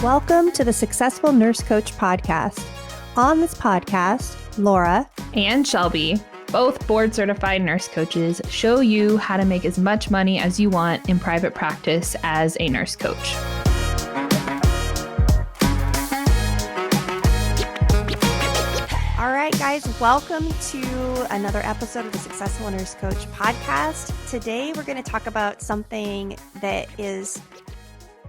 Welcome to the Successful Nurse Coach podcast. On this podcast, Laura and Shelby, both board-certified nurse coaches, show you how to make as much money as you want in private practice as a nurse coach. All right, guys, welcome to another episode of the Successful Nurse Coach podcast. Today, we're going to talk about something that is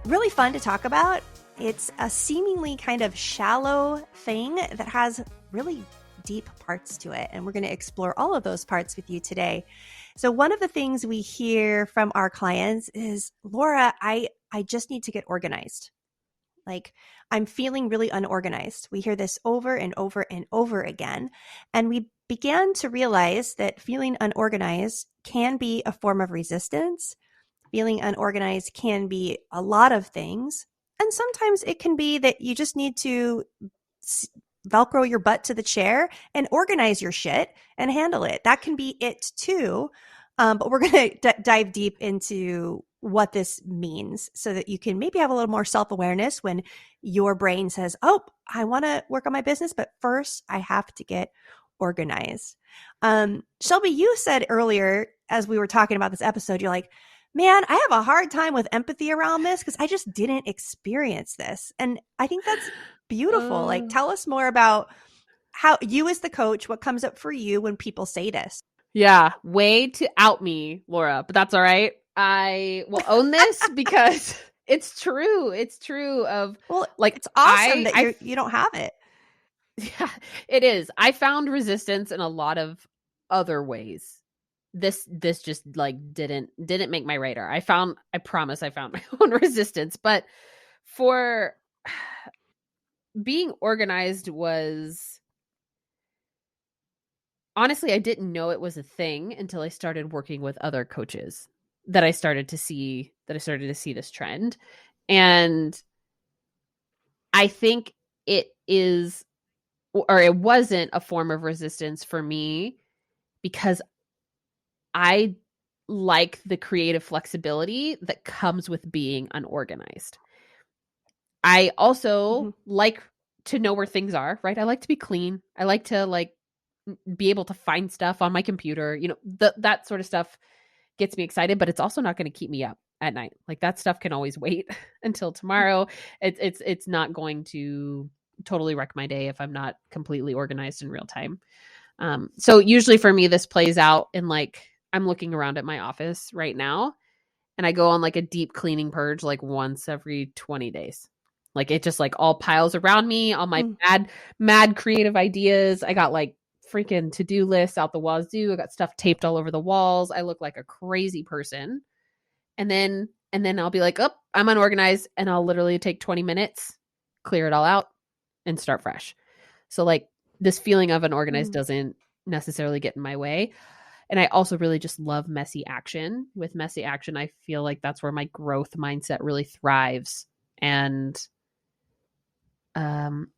really fun to talk about. It's a seemingly kind of shallow thing that has really deep parts to it. And we're going to explore all of those parts with you today. So one of the things we hear from our clients is, Laura, I just need to get organized. Like, I'm feeling really unorganized. We hear this over and over and over again. And we began to realize that feeling unorganized can be a form of resistance. Feeling unorganized can be a lot of things. And sometimes it can be that you just need to Velcro your butt to the chair and organize your shit and handle it. That can be it too. But we're going to dive deep into what this means so that you can maybe have a little more self-awareness when your brain says, oh, I want to work on my business, but first I have to get organized. Shelby, you said earlier as we were talking about this episode, you're like, man, I have a hard time with empathy around this because I just didn't experience this. And I think that's beautiful. Like, tell us more about how you as the coach, what comes up for you when people say this. Yeah, way to out me, Laura, but that's all right. I will own this because it's true. It's true it's awesome that you don't have it. Yeah, it is. I found resistance in a lot of other ways. This just like didn't make my radar. I promise I found my own resistance, but for being organized was honestly, I didn't know it was a thing until I started working with other coaches that I started to see this trend. And I think it wasn't a form of resistance for me because I like the creative flexibility that comes with being unorganized. I also like to know where things are, right? I like to be clean. I like to be able to find stuff on my computer. You know, that sort of stuff gets me excited, but it's also not going to keep me up at night. Like, that stuff can always wait until tomorrow. It's not going to totally wreck my day if I'm not completely organized in real time. So usually for me, this plays out in I'm looking around at my office right now and I go on a deep cleaning purge once every 20 days. It just all piles around me, all my mad creative ideas. I got freaking to-do lists out the wazoo. I got stuff taped all over the walls. I look like a crazy person. And then I'll be like, oh, I'm unorganized. And I'll literally take 20 minutes, clear it all out and start fresh. So this feeling of unorganized doesn't necessarily get in my way. And I also really just love messy action. With messy action, I feel like that's where my growth mindset really thrives. And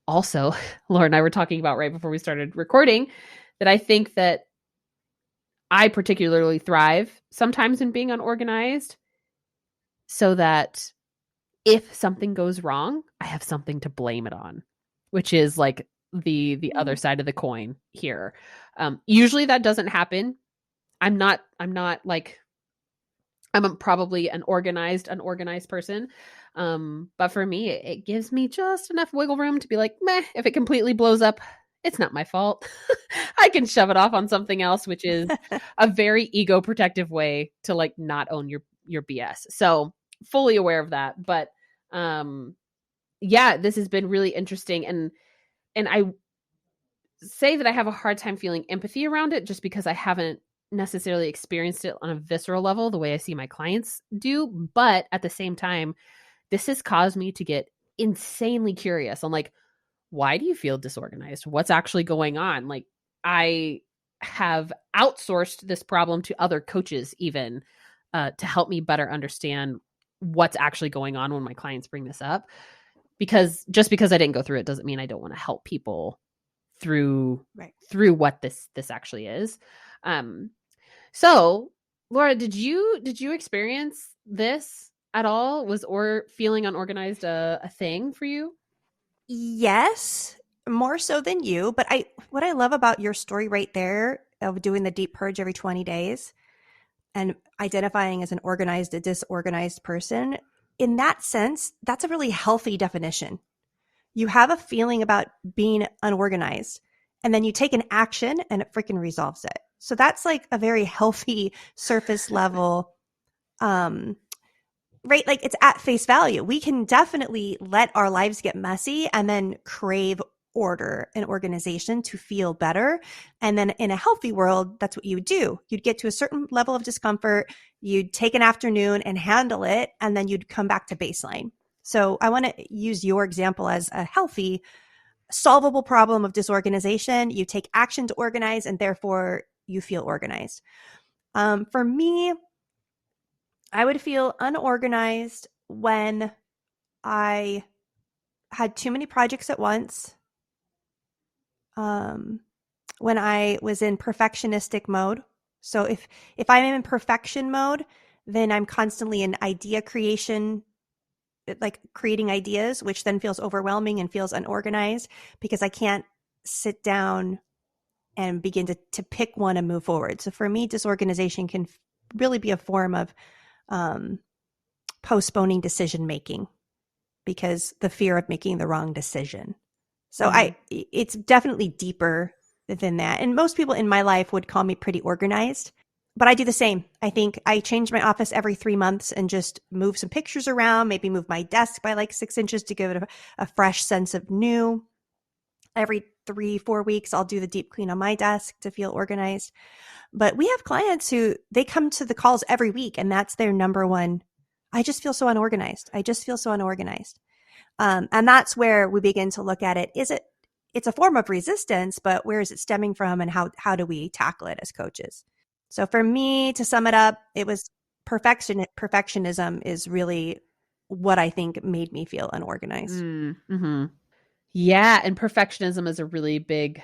also, Laura and I were talking about right before we started recording that I think that I particularly thrive sometimes in being unorganized so that if something goes wrong, I have something to blame it on, which is the other side of the coin here. Usually that doesn't happen. I'm probably an unorganized person. But for me, it gives me just enough wiggle room to be like, meh, if it completely blows up, it's not my fault. I can shove it off on something else, which is a very ego protective way to not own your BS. So fully aware of that. But yeah, this has been really interesting. And I say that I have a hard time feeling empathy around it just because I haven't necessarily experienced it on a visceral level the way I see my clients do. But at the same time, this has caused me to get insanely curious on why do you feel disorganized? What's actually going on? I have outsourced this problem to other coaches even to help me better understand what's actually going on when my clients bring this up. Because just because I didn't go through it doesn't mean I don't want to help people through what this actually is. So Laura, did you experience this at all? Was or feeling unorganized a thing for you? Yes, more so than you. But what I love about your story right there of doing the deep purge every 20 days and identifying as an organized, a disorganized person, in that sense, that's a really healthy definition. You have a feeling about being unorganized, and then you take an action and it freaking resolves it. So that's like a very healthy surface level, right? Like it's at face value. We can definitely let our lives get messy and then crave order and organization to feel better. And then in a healthy world, that's what you would do. You'd get to a certain level of discomfort, you'd take an afternoon and handle it, and then you'd come back to baseline. So I want to use your example as a healthy, solvable problem of disorganization. You take action to organize, and therefore you feel organized. For me, I would feel unorganized when I had too many projects at once, when I was in perfectionistic mode. So if I'm in perfection mode, then I'm constantly in idea creation, like creating ideas, which then feels overwhelming and feels unorganized because I can't sit down and begin to pick one and move forward. So for me, disorganization can really be a form of postponing decision making because the fear of making the wrong decision. So it's definitely deeper than that. And most people in my life would call me pretty organized, but I do the same. I think I change my office every 3 months and just move some pictures around, maybe move my desk by like 6 inches to give it a fresh sense of new. Every 3-4 weeks, I'll do the deep clean on my desk to feel organized. But we have clients who they come to the calls every week and that's their number one. I just feel so unorganized. I just feel so unorganized. And that's where we begin to look at it. It's a form of resistance, but where is it stemming from and how do we tackle it as coaches? So for me, to sum it up, it was perfectionism is really what I think made me feel unorganized. Mm-hmm. Yeah. And perfectionism is a really big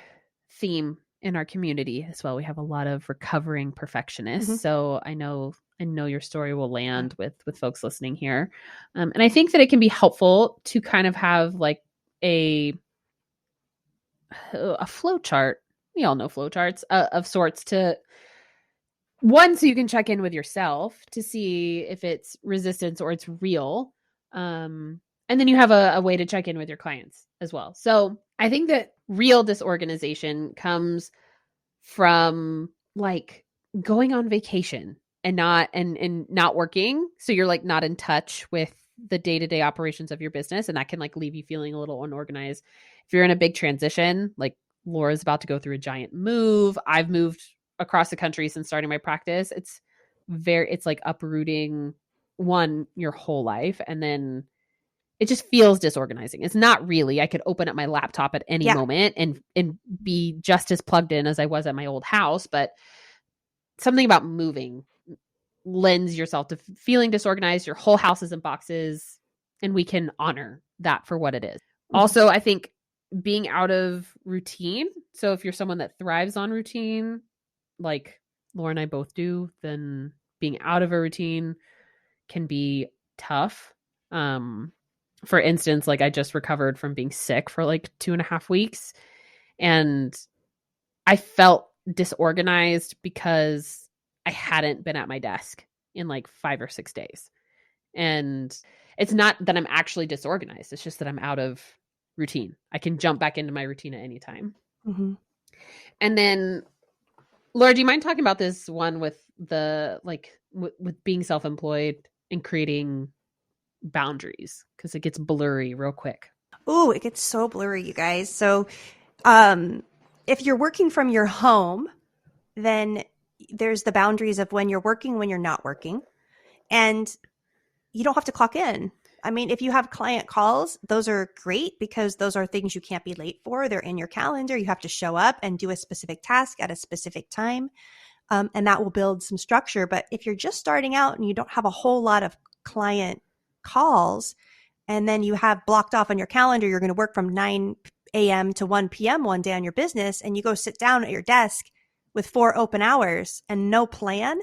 theme in our community as well. We have a lot of recovering perfectionists. Mm-hmm. So I know your story will land with folks listening here. And I think that it can be helpful to kind of have like a flow chart. We all know flow charts of sorts to one, so you can check in with yourself to see if it's resistance or it's real. And then you have a way to check in with your clients as well. So I think that real disorganization comes from like going on vacation and not working. So you're like not in touch with the day-to-day operations of your business. And that can like leave you feeling a little unorganized. If you're in a big transition, like Laura's about to go through a giant move. I've moved across the country since starting my practice. It's like uprooting your whole life. And then it just feels disorganizing. It's not really. I could open up my laptop at any moment and be just as plugged in as I was at my old house. But something about moving lends yourself to feeling disorganized. Your whole house is in boxes, and we can honor that for what it is. Mm-hmm. Also, I think being out of routine. So if you're someone that thrives on routine, like Laura and I both do, then being out of a routine can be tough. For instance, like I just recovered from being sick for like 2.5 weeks, and I felt disorganized because I hadn't been at my desk in like 5 or 6 days. And it's not that I'm actually disorganized. It's just that I'm out of routine. I can jump back into my routine at any time. Mm-hmm. And then Laura, do you mind talking about this one with the like with being self-employed and creating boundaries, because it gets blurry real quick? Oh, it gets so blurry, you guys. So if you're working from your home, then there's the boundaries of when you're working, when you're not working, and you don't have to clock in. I mean, if you have client calls, those are great because those are things you can't be late for. They're in your calendar. You have to show up and do a specific task at a specific time, and that will build some structure. But if you're just starting out and you don't have a whole lot of client calls, and then you have blocked off on your calendar, you're going to work from 9 a.m. to 1 p.m. one day on your business, and you go sit down at your desk with 4 open hours and no plan,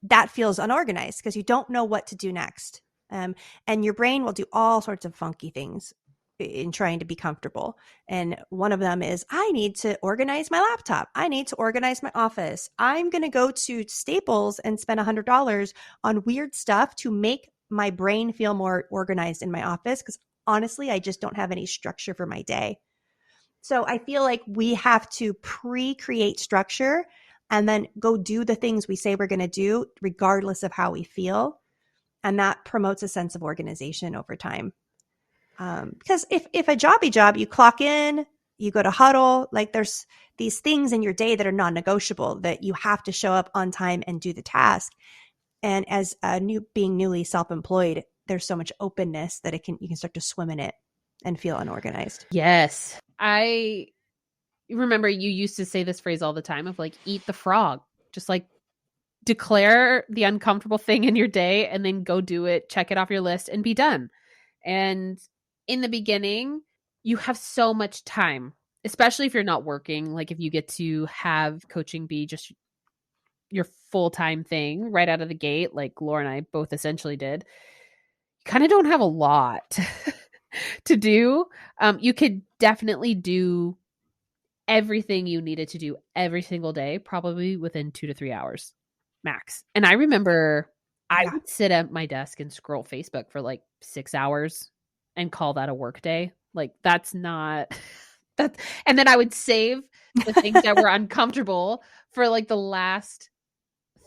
that feels unorganized because you don't know what to do next. And your brain will do all sorts of funky things in trying to be comfortable. And one of them is, I need to organize my laptop. I need to organize my office. I'm going to go to Staples and spend $100 on weird stuff to make my brain feel more organized in my office. Because honestly, I just don't have any structure for my day. So I feel like we have to pre-create structure and then go do the things we say we're going to do, regardless of how we feel. And that promotes a sense of organization over time. Because if a job, you clock in, you go to huddle, like there's these things in your day that are non-negotiable that you have to show up on time and do the task. And as being newly self-employed, there's so much openness that you can start to swim in it and feel unorganized. Yes. I remember you used to say this phrase all the time of like, eat the frog. Just like declare the uncomfortable thing in your day and then go do it, check it off your list and be done. And in the beginning, you have so much time, especially if you're not working. Like if you get to have coaching be just your full-time thing right out of the gate, like Laura and I both essentially did, you kind of don't have a lot to do. You could definitely do everything you needed to do every single day, probably within 2 to 3 hours max. And I remember I would sit at my desk and scroll Facebook for like 6 hours and call that a work day. Like that's not that. And then I would save the things that were uncomfortable for like the last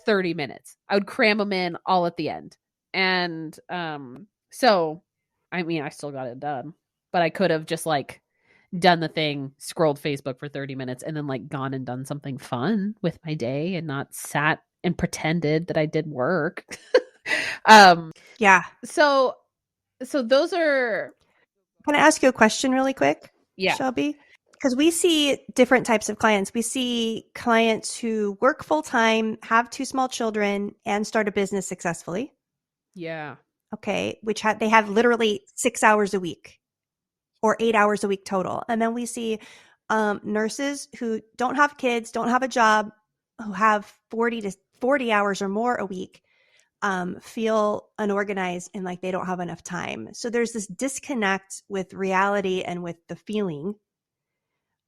30 minutes. I would cram them in all at the end. And so I mean, I still got it done, but I could have just like done the thing, scrolled Facebook for 30 minutes and then like gone and done something fun with my day and not sat and pretended that I did work. Yeah. So those are. Can I ask you a question really quick? Yeah. Shelby? Because we see different types of clients. We see clients who work full time, have 2 small children, and start a business successfully. Yeah. Okay. Which they have literally 6 hours a week or 8 hours a week total. And then we see nurses who don't have kids, don't have a job, who have 40 hours or more a week, feel unorganized and like they don't have enough time. So there's this disconnect with reality and with the feeling.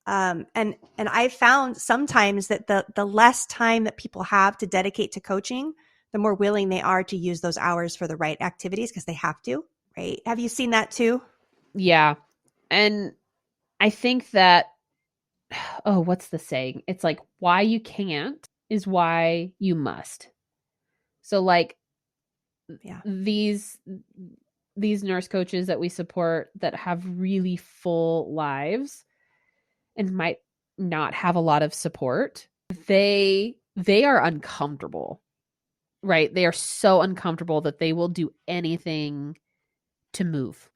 And I found sometimes that the less time that people have to dedicate to coaching, the more willing they are to use those hours for the right activities because they have to, right? Have you seen that too? Yeah. And I think that, oh, what's the saying? It's like, why you can't is why you must. So like these nurse coaches that we support that have really full lives and might not have a lot of support, they are uncomfortable, right? They are so uncomfortable that they will do anything to move.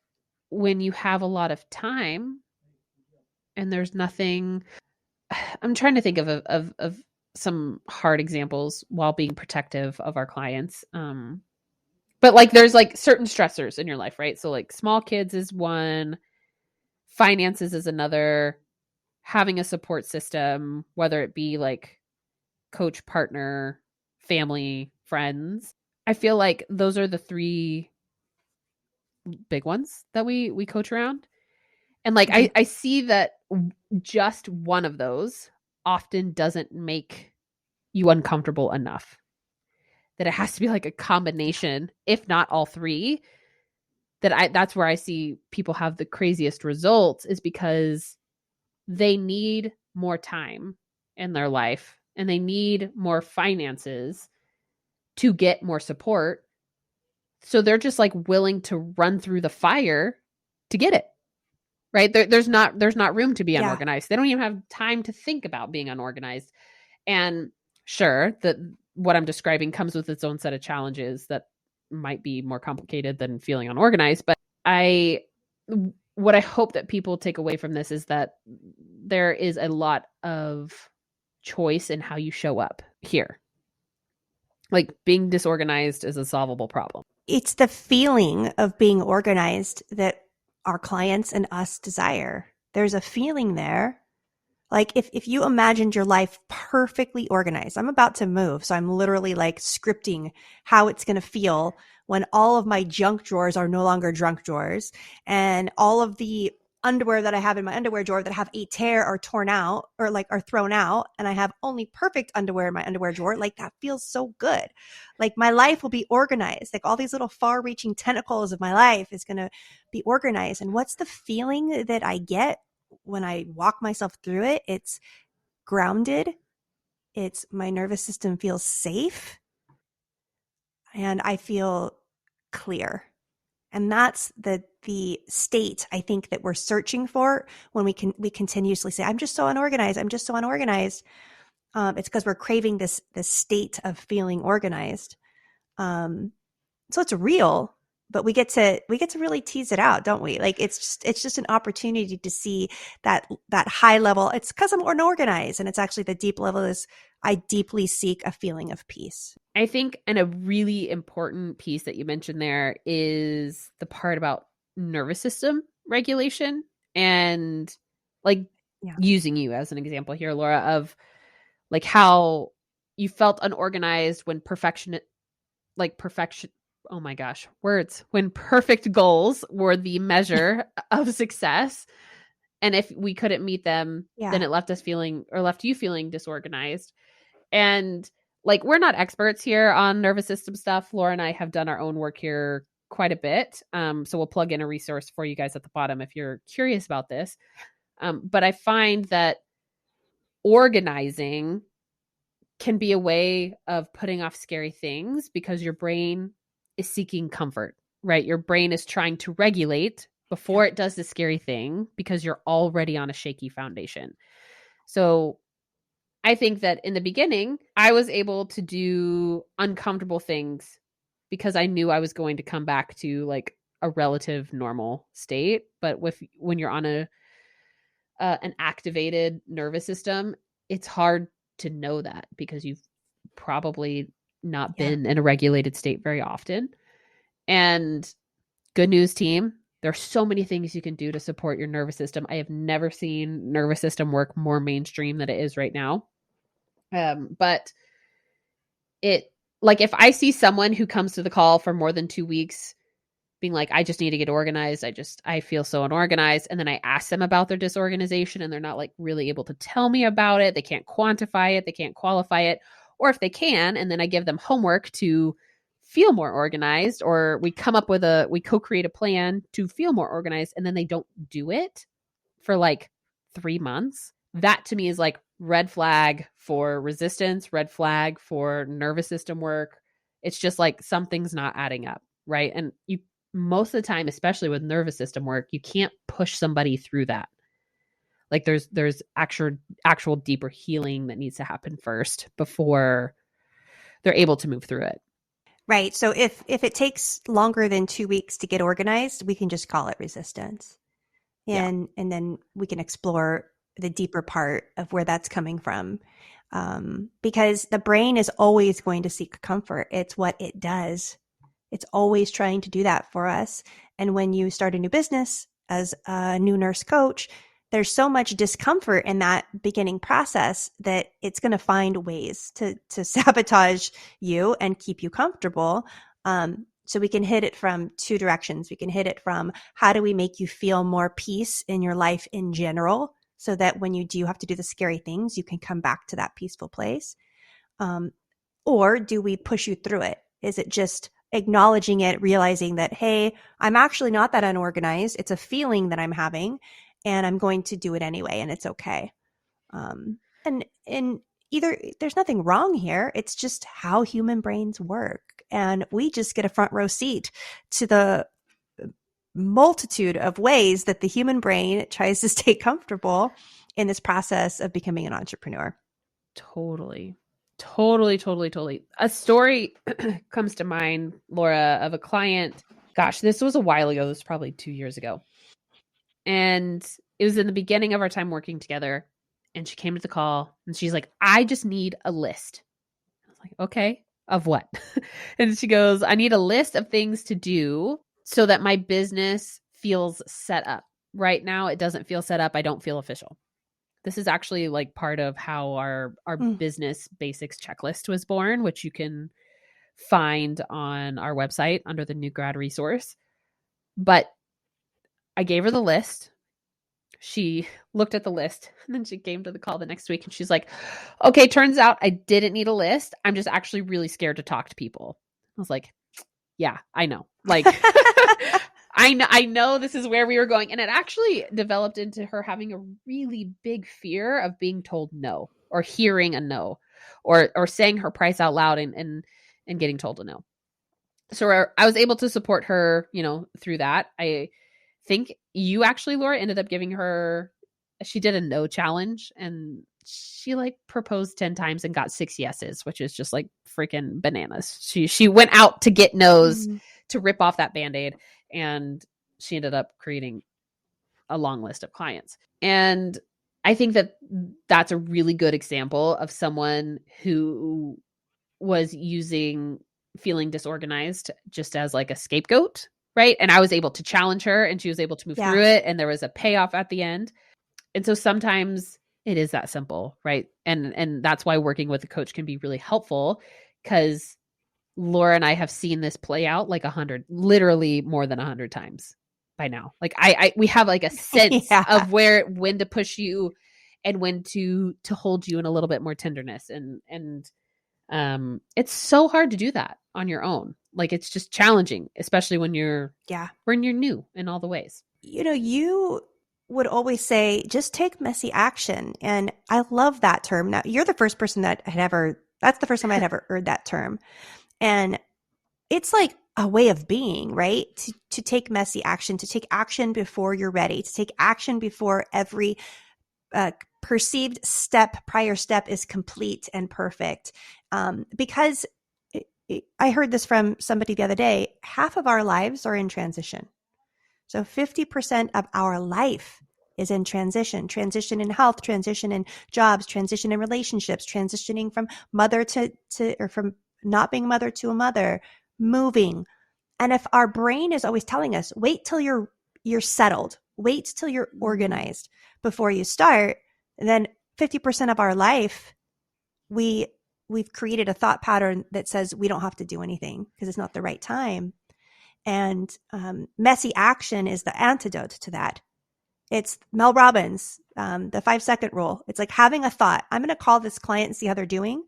When you have a lot of time and there's nothing, I'm trying to think of some hard examples while being protective of our clients. But like there's like certain stressors in your life, right? So like small kids is one, finances is another, having a support system, whether it be like coach, partner, family, friends. I feel like those are the 3 big ones that we coach around. And like I see that just one of those often doesn't make you uncomfortable enough. That it has to be like a combination, if not all 3. That's where I see people have the craziest results, is because they need more time in their life and they need more finances to get more support. So they're just like willing to run through the fire to get it. Right? There's not room to be unorganized. They don't even have time to think about being unorganized. And sure, that what I'm describing comes with its own set of challenges that might be more complicated than feeling unorganized. But what I hope that people take away from this is that there is a lot of choice in how you show up here. Like being disorganized is a solvable problem. It's the feeling of being organized that our clients and us desire. There's a feeling there Like if you imagined your life perfectly organized, I'm about to move. So I'm literally like scripting how it's going to feel when all of my junk drawers are no longer junk drawers and all of the underwear that I have in my underwear drawer that have a tear are torn out or like are thrown out. And I have only perfect underwear in my underwear drawer. Like that feels so good. Like my life will be organized. Like all these little far reaching tentacles of my life is going to be organized. And what's the feeling that I get when I walk myself through it? It's grounded. It's my nervous system feels safe and I feel clear. And that's the state I think that we're searching for when we continuously say, I'm just so unorganized. I'm just so unorganized. It's because we're craving this state of feeling organized. So it's real, but we get to really tease it out, don't we? Like it's just an opportunity to see that high level. It's because I'm unorganized, and it's actually the deep level is I deeply seek a feeling of peace. I think, and a really important piece that you mentioned there is the part about nervous system regulation and like using you as an example here, Laura, of like how you felt unorganized when perfection, oh my gosh, words, when perfect goals were the measure of success. And if we couldn't meet them, then it left you feeling disorganized. And like, we're not experts here on nervous system stuff. Laura and I have done our own work here quite a bit. So we'll plug in a resource for you guys at the bottom if you're curious about this. But I find that organizing can be a way of putting off scary things because your brain is seeking comfort, right? Your brain is trying to regulate before it does the scary thing because you're already on a shaky foundation. So I think that in the beginning, I was able to do uncomfortable things because I knew I was going to come back to like a relative normal state. But when you're on an activated nervous system, it's hard to know that because you've probably not been in a regulated state very often. And good news, team, there's so many things you can do to support your nervous system. I have never seen nervous system work more mainstream than it is right now. But it, like, if I see someone who comes to the call for more than 2 weeks being like, I just need to get organized. I feel so unorganized. And then I ask them about their disorganization and they're not like really able to tell me about it. They can't quantify it. They can't qualify it. Or if they can, and then I give them homework to feel more organized, or we co-create a plan to feel more organized, and then they don't do it for like 3 months. That to me is like red flag for resistance, red flag for nervous system work. It's just like something's not adding up, right? And you, most of the time, especially with nervous system work, you can't push somebody through that. Like there's actual deeper healing that needs to happen first before they're able to move through it. Right. So if it takes longer than 2 weeks to get organized, we can just call it resistance. And then we can explore the deeper part of where that's coming from. Because the brain is always going to seek comfort. It's what it does. It's always trying to do that for us. And when you start a new business as a new nurse coach, there's so much discomfort in that beginning process that it's going to find ways to sabotage you and keep you comfortable. So we can hit it from two directions. We can hit it from how do we make you feel more peace in your life in general, so that when you do have to do the scary things, you can come back to that peaceful place. Or do we push you through it? Is it just acknowledging it, realizing that, hey, I'm actually not that unorganized. It's a feeling that I'm having and I'm going to do it anyway. And it's okay. And either there's nothing wrong here. It's just how human brains work. And we just get a front row seat to the multitude of ways that the human brain tries to stay comfortable in this process of becoming an entrepreneur. Totally. A story comes to mind, Laura, of a client. Gosh, this was a while ago. This was probably 2 years ago. And it was in the beginning of our time working together. And she came to the call and she's like, I just need a list. I was like, okay, of what? And she goes, I need a list of things to do so that my business feels set up. Right now, it doesn't feel set up. I don't feel official. This is actually like part of how our Mm. business basics checklist was born, which you can find on our website under the new grad resource. But I gave her the list. She looked at the list and then she came to the call the next week and she's like, okay, turns out I didn't need a list. I'm just actually really scared to talk to people. I was like, yeah, I know. Like, I know this is where we were going. And it actually developed into her having a really big fear of being told no or hearing a no or saying her price out loud and getting told a no. So I was able to support her, through that. I think you actually, Laura, ended up giving her, she did a no challenge and she like proposed 10 times and got 6 yeses, which is just like freaking bananas. She went out to get no's to rip off that Band-Aid, and she ended up creating a long list of clients. And I think that that's a really good example of someone who was using feeling disorganized just as like a scapegoat, right? And I was able to challenge her and she was able to move through it, and there was a payoff at the end. And so sometimes it is that simple, right? And that's why working with a coach can be really helpful, because Laura and I have seen this play out like 100, literally more than 100 times by now. Like we have like a sense of when to push you and when to hold you in a little bit more tenderness. And it's so hard to do that on your own. Like, it's just challenging, especially when you're new in all the ways. You would always say, just take messy action. And I love that term. Now, you're the first person that's the first time I'd ever heard that term. And it's like a way of being, right? To take messy action, to take action before you're ready, to take action before every perceived prior step is complete and perfect. Because I heard this from somebody the other day, half of our lives are in transition. So 50% of our life is in transition in health, transition in jobs, transition in relationships, transitioning from mother or from not being mother to a mother, moving. And if our brain is always telling us, wait till you're settled, wait till you're organized before you start, then 50% of our life, we've created a thought pattern that says we don't have to do anything because it's not the right time. And messy action is the antidote to that. It's Mel Robbins, the 5-second rule. It's like having a thought. I'm going to call this client and see how they're doing,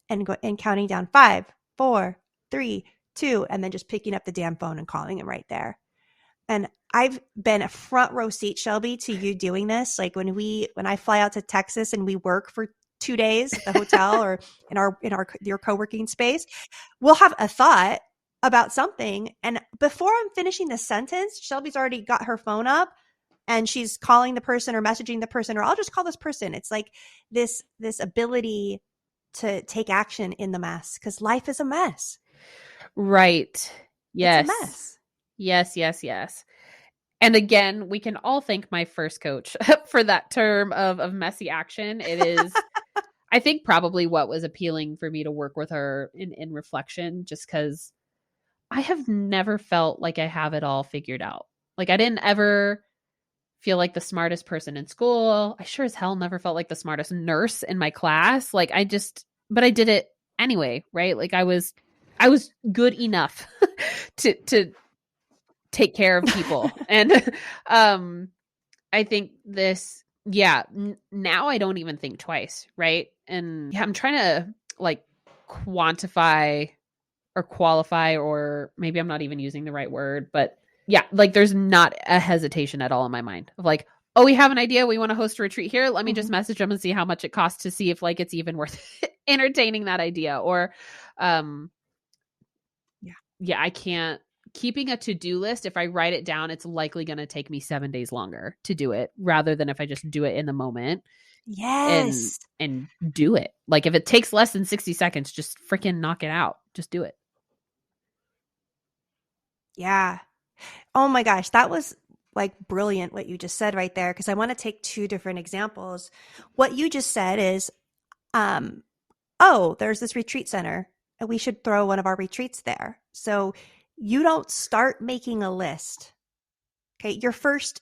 and counting down 5, 4, 3, 2, and then just picking up the damn phone and calling him right there. And I've been a front row seat, Shelby, to you doing this. Like when I fly out to Texas and we work for 2 days at the hotel or in your co-working space, we'll have a thought about something. And before I'm finishing the sentence, Shelby's already got her phone up and she's calling the person or messaging the person, or I'll just call this person. It's like this ability to take action in the mess, because life is a mess. Right. Yes. It's a mess. Yes. And again, we can all thank my first coach for that term of messy action. It is, I think, probably what was appealing for me to work with her in reflection, just because I have never felt like I have it all figured out. Like, I didn't ever feel like the smartest person in school. I sure as hell never felt like the smartest nurse in my class. Like, but I did it anyway, right? Like, I was good enough to take care of people. And I think this, now I don't even think twice, right? And I'm trying to like quantify or qualify, or maybe I'm not even using the right word, but like there's not a hesitation at all in my mind of like, oh, we have an idea, we want to host a retreat here, let me just message them and see how much it costs to see if like it's even worth entertaining that idea. Or I can't, keeping a to-do list, if I write it down, it's likely going to take me 7 days longer to do it, rather than if I just do it in the moment. Yes. And do it. Like, if it takes less than 60 seconds, just freaking knock it out. Just do it. Yeah. Oh my gosh, that was like brilliant what you just said right there, because I want to take 2 different examples. What you just said is, there's this retreat center and we should throw one of our retreats there. So you don't start making a list. Okay. Your first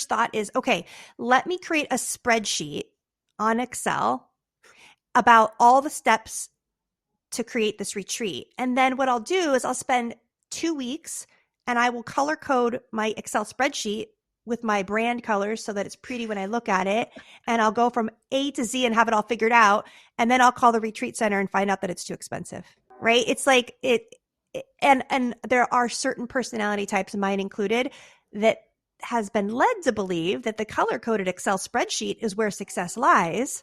thought is, okay, let me create a spreadsheet on Excel about all the steps to create this retreat. And then what I'll do is I'll spend 2 weeks and I will color code my Excel spreadsheet with my brand colors so that it's pretty when I look at it. And I'll go from A to Z and have it all figured out. And then I'll call the retreat center and find out that it's too expensive, right? It's like and there are certain personality types, mine included, that has been led to believe that the color coded Excel spreadsheet is where success lies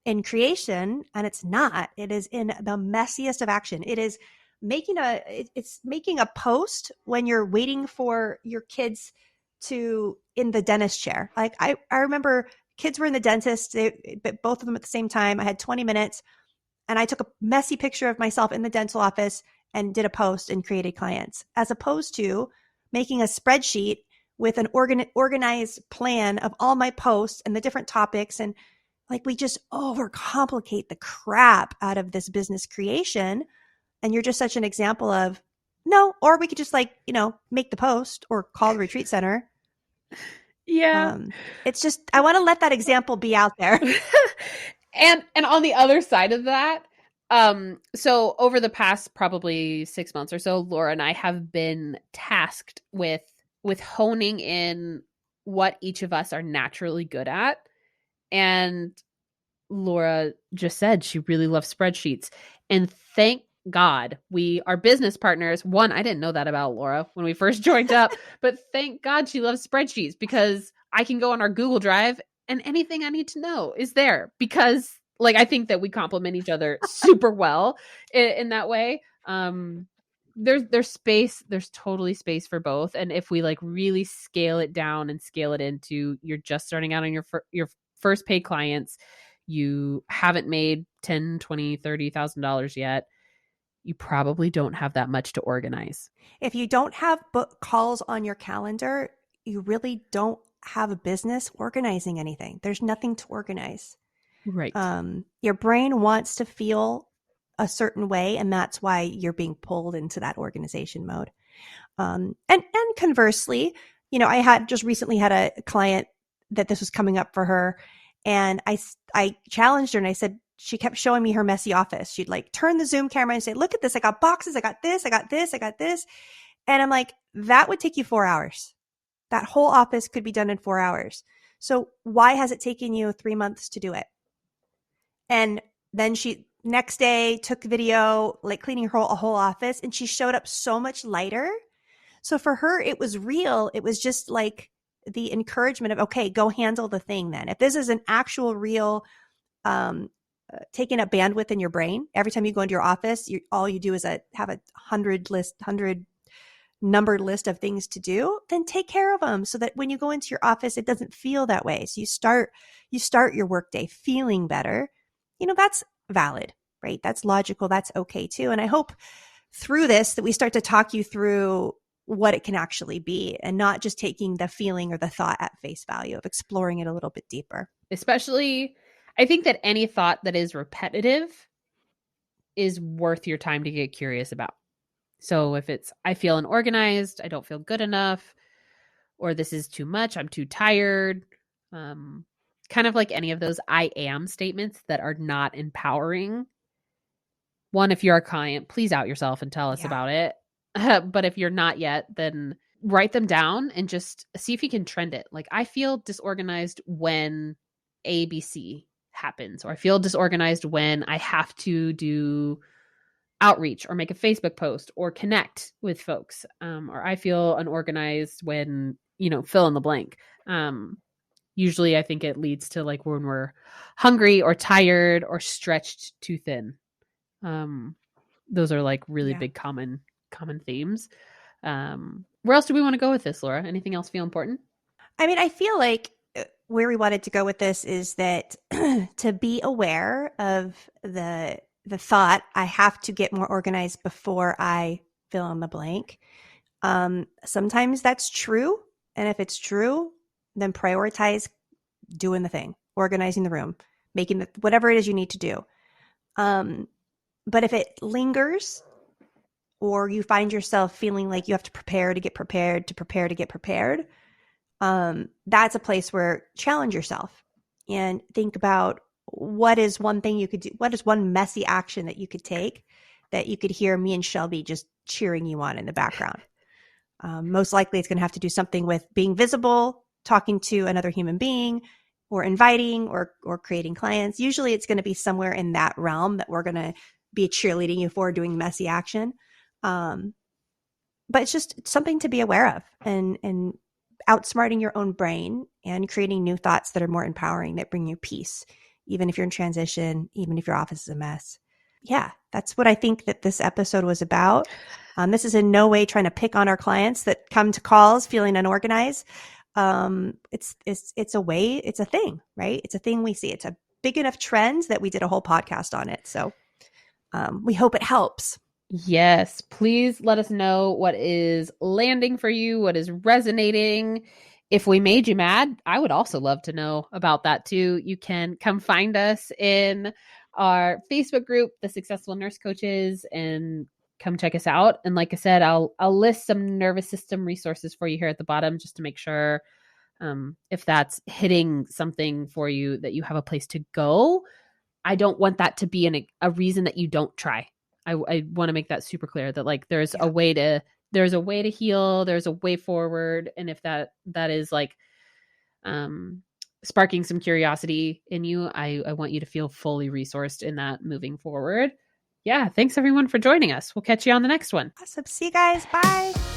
in creation, and it's not. It is in the messiest of action. It is it's making a post when you're waiting for your kids to in the dentist chair. Like I remember kids were in the dentist, but both of them at the same time. I had 20 minutes and I took a messy picture of myself in the dental office and did a post and created clients, as opposed to making a spreadsheet with an organized plan of all my posts and the different topics. And like, we just overcomplicate the crap out of this business creation. And you're just such an example of no, or we could just like, make the post or call the retreat center. Yeah. It's just, I want to let that example be out there. And on the other side of that, so over the past probably 6 months or so, Laura and I have been tasked with honing in what each of us are naturally good at. And Laura just said she really loves spreadsheets. And thank God we are business partners. One, I didn't know that about Laura when we first joined up, but thank God she loves spreadsheets, because I can go on our Google Drive and anything I need to know is there, because like, I think that we complement each other super well in that way. There's space, there's totally space for both. And if we like really scale it down and scale it into, you're just starting out on your first paid clients, you haven't made $10, $20, $30,000 yet, you probably don't have that much to organize. If you don't have book calls on your calendar, you really don't have a business organizing anything. There's nothing to organize. Right. Your brain wants to feel a certain way, and that's why you're being pulled into that organization mode. And conversely, I had just recently had a client that this was coming up for her, and I challenged her and I said, she kept showing me her messy office. She'd like turn the Zoom camera and say, look at this. I got boxes. I got this. I got this. I got this. And I'm like, that would take you 4 hours. That whole office could be done in 4 hours. So why has it taken you 3 months to do it? And then she next day took video, like cleaning her whole office, and she showed up so much lighter. So for her, it was real. It was just like the encouragement of, okay, go handle the thing then. If this is an actual real taking up bandwidth in your brain, every time you go into your office, all you do is have a 100 numbered list of things to do, then take care of them so that when you go into your office, it doesn't feel that way. So you start your workday feeling better. That's valid, right? That's logical. That's okay too. And I hope through this that we start to talk you through what it can actually be, and not just taking the feeling or the thought at face value, of exploring it a little bit deeper. Especially, I think that any thought that is repetitive is worth your time to get curious about. So if it's, I feel unorganized, I don't feel good enough, or this is too much, I'm too tired, kind of like any of those I am statements that are not empowering. One, if you're a client, please out yourself and tell us about it. But if you're not yet, then write them down and just see if you can trend it. Like, I feel disorganized when ABC happens, or I feel disorganized when I have to do outreach or make a Facebook post or connect with folks. Or I feel unorganized when, fill in the blank. Usually I think it leads to like when we're hungry or tired or stretched too thin. Those are like really big common themes. Where else do we want to go with this, Laura? Anything else feel important? I mean, I feel like where we wanted to go with this is that to be aware of the thought, I have to get more organized before I fill in the blank. Sometimes that's true. And if it's true, then prioritize doing the thing, organizing the room, making whatever it is you need to do. But if it lingers, or you find yourself feeling like you have to prepare to get prepared, to prepare to get prepared, that's a place where challenge yourself and think about what is one thing you could do? What is one messy action that you could take that you could hear me and Shelby just cheering you on in the background? Most likely it's going to have to do something with being visible, talking to another human being, or inviting or creating clients. Usually it's going to be somewhere in that realm that we're going to be cheerleading you for doing messy action. But it's just something to be aware of, and outsmarting your own brain and creating new thoughts that are more empowering, that bring you peace, even if you're in transition, even if your office is a mess. Yeah, that's what I think that this episode was about. This is in no way trying to pick on our clients that come to calls feeling unorganized. It's a way, it's a thing, right? It's a thing we see. It's a big enough trend that we did a whole podcast on it. So we hope it helps. Yes, please let us know what is landing for you, what is resonating. If we made you mad, I would also love to know about that too. You can come find us in our Facebook group, The Successful Nurse Coaches, and come check us out. And like I said, I'll list some nervous system resources for you here at the bottom, just to make sure if that's hitting something for you, that you have a place to go. I don't want that to be a reason that you don't try. I want to make that super clear, that like there's a way to heal, there's a way forward. And if that is like sparking some curiosity in you, I want you to feel fully resourced in that moving forward. Yeah, thanks everyone for joining us. We'll catch you on the next one. Awesome. See you guys. Bye.